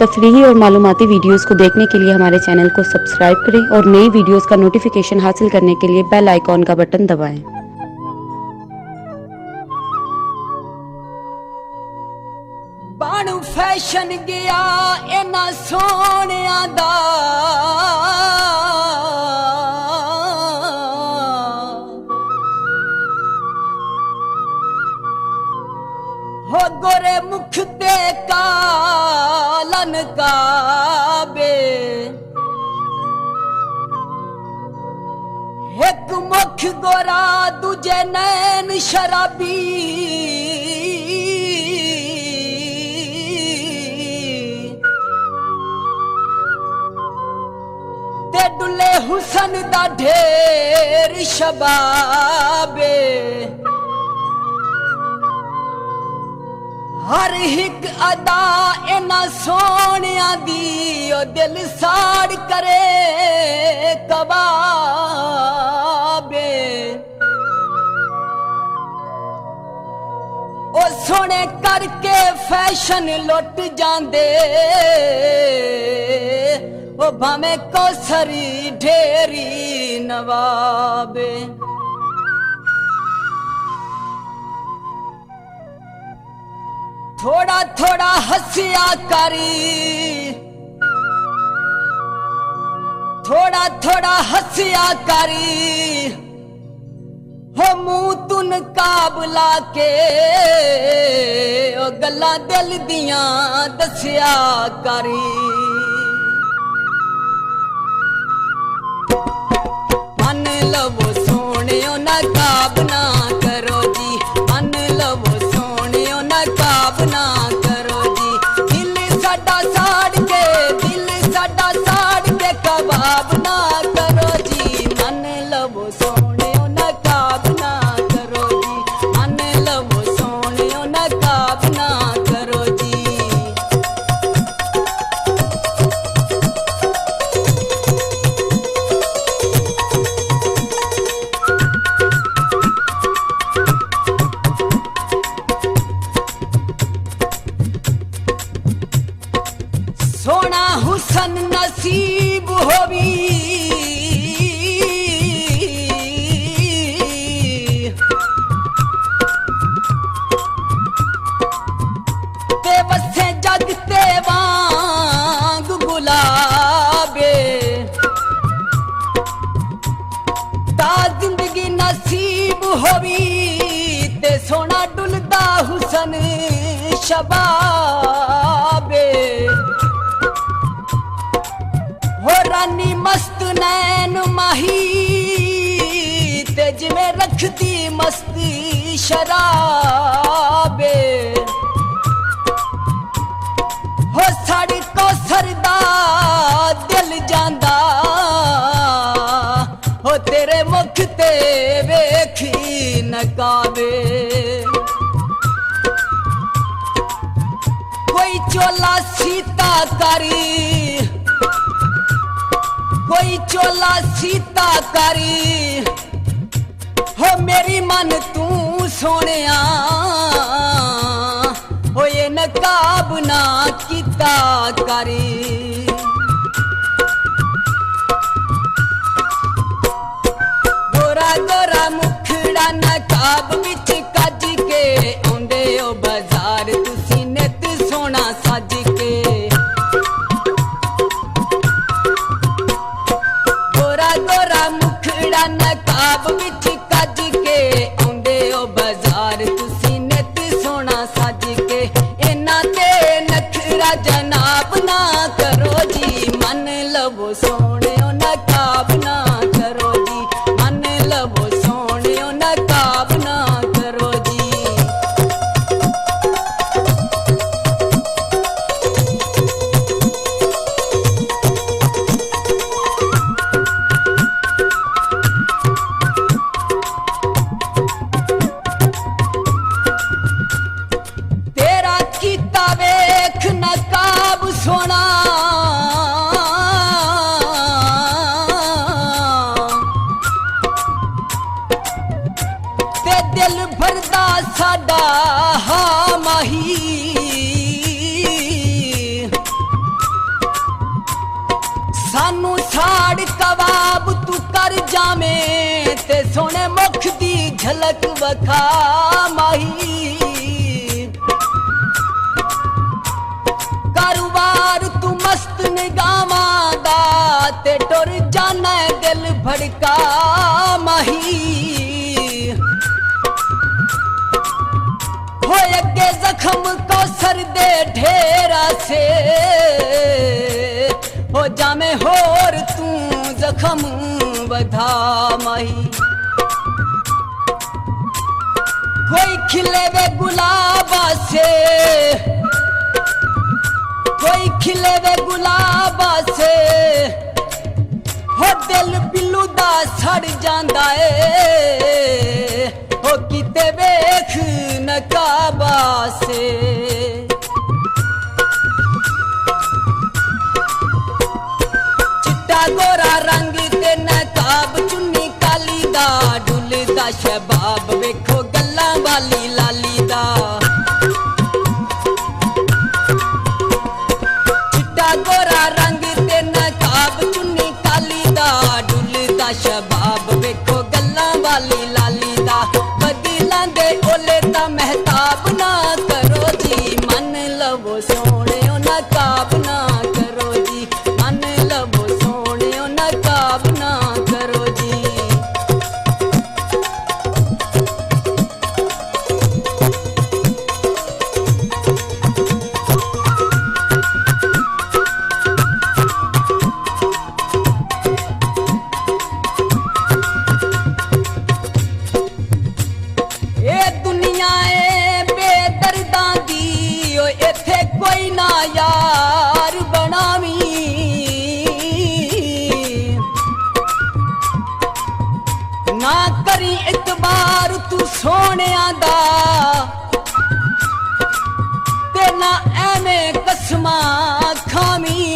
तफरीही और मालूमाती वीडियोस को देखने के लिए हमारे चैनल को सब्सक्राइब करें और नई वीडियोस का नोटिफिकेशन हासिल करने के लिए बेल आइकॉन का बटन दबाएं। बाणू फैशन गया इना सोनिया दा हो गोरे मुख ते कालन काबे एक मुख गोरा दूजे नैन शराबी ते डुले हुसन दा ढेर शबाबे हर हिक अदा इना सोनिया दी ओ दिल साड़ करे कबाबे ओ सोने करके फैशन लुट जांदे ओ भावे कौसरी ढेरी नवाबे थोड़ा थोड़ा हंसिया करी थोड़ा थोड़ा हंसिया करी हो मुंह तुन काबला के ओ गल्ला दिल दियां दसिया करी मन लवो सोने नकाब ना करो जी मन लवो सोने नकाब ना करो जी दिल साडा साड़ के कबाब ना करो जी मन लवो सोने नकाब ना करो जी मन लवो सोने नकाब ना करो जी सोना हुसन नसीब होवी ते बसे जगते वांग गुलाबे ता जिंदगी नसीब होवी ते सोना डुलदा हुसन शबाबे हो रानी मस्त नैन माही ते जिमें रखती मस्ती शराबे हो साड़ी कौसर दा दिल जांदा हो तेरे मुख ते वेखी नकाबे कोई चोला सीता करी कोई चोला सीता करी हो मेरी मन तू सोनिया हो ये नकाब ना कीता करी गोरा गोरा मुखड़ा नकाब विच कज के आंदे ओ बाजार तुसी नित सोना सज के गोरा मुखड़ा नकाब विच कज के आंदे ओ बाजार तुसी नित सोना सज के इना ते नखरा जनाब ना करो जी मन लवो सोने नकाब ना करो जी मन लवो सोने नकाब ना करो जी तेरा कीता वेख नकाब सोना ते दिल भरदा साडा हा माही ਜਾਵੇਂ ਤੇ ਸੋਹਣੇ ਮੁਖ ਦੀ ਝਲਕ ਵਖਾ ਮਾਹੀ ਕਾਰੋਬਾਰ ਤੂੰ ਮਸਤ ਨਿਗਾਵਾਂ ਦਾ ਤੇ ਟੁਰ ਜਾਣਾ ਦਿਲ ਭੜਕਾ ਮਾਹੀ ਹੋਏ ਅੱਗੇ ਜ਼ਖਮ ਕੌਸਰ ਦੇ ਢੇਰਾ ਸੇ ਹੋ ਜਾਵੇਂ ਹੋਰ ਤੂੰ ਜ਼ਖਮ ਵਧਾ ਮਾਹੀ कोई खिले वे गुलाबा से कोई खिले वे गुलाबा से हो दिल बिल्लू दा सड़ जांदा ए हो किते वेख नकाबा से चिट्टा गोरा रंग ते नकाब चुन्नी काली दा डुलदा शबाब वेखो वाली लाली दा चिट्टा गोरा रंग ते नकाब चुन्नी काली दा डुलदा शबाब वेखो गल्लां वाली लाली दा बदलां दे ओले ता महताब ना करो जी मन लवो सोहणियो नकाब ना करो जी मन लवो सोहणियो नकाब ना करो जी कोई ना यार बनावी ना करी इतबार तू सोहणिया दा ते ना एवें कसमा खावी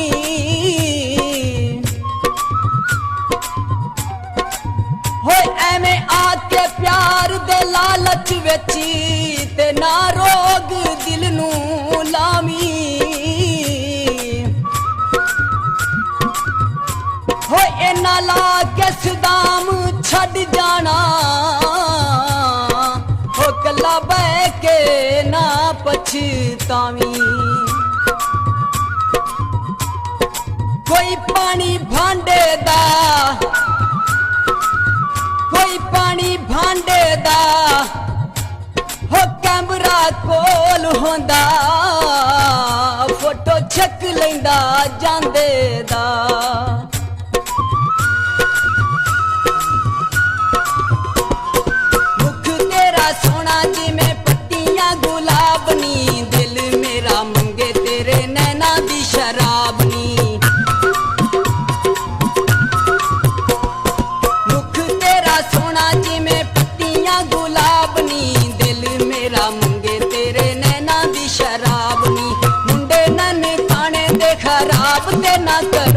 होए एवें आके प्यार दे लालच विच ते ना रोग दिल नू लामी हो इना ला के सदाम छड़ जाना हो कला बह के ना पछतावी कोई पानी भांडे दा कोई पानी भांडे दा हो कैमरा कोल होंदा फोटो छक लैंदा जांदे दा मुख तेरा सोना जिवें पत्तियां गुलाब नी दिल मेरा मंगे तेरे नैना दी शराब नी मुख तेरा सोना जिवें पत्तियां गुलाब नी दिल मेरा मंगे तेरे नैना दी शराब नी मुंडे नन खाने दे खराब ते ना कर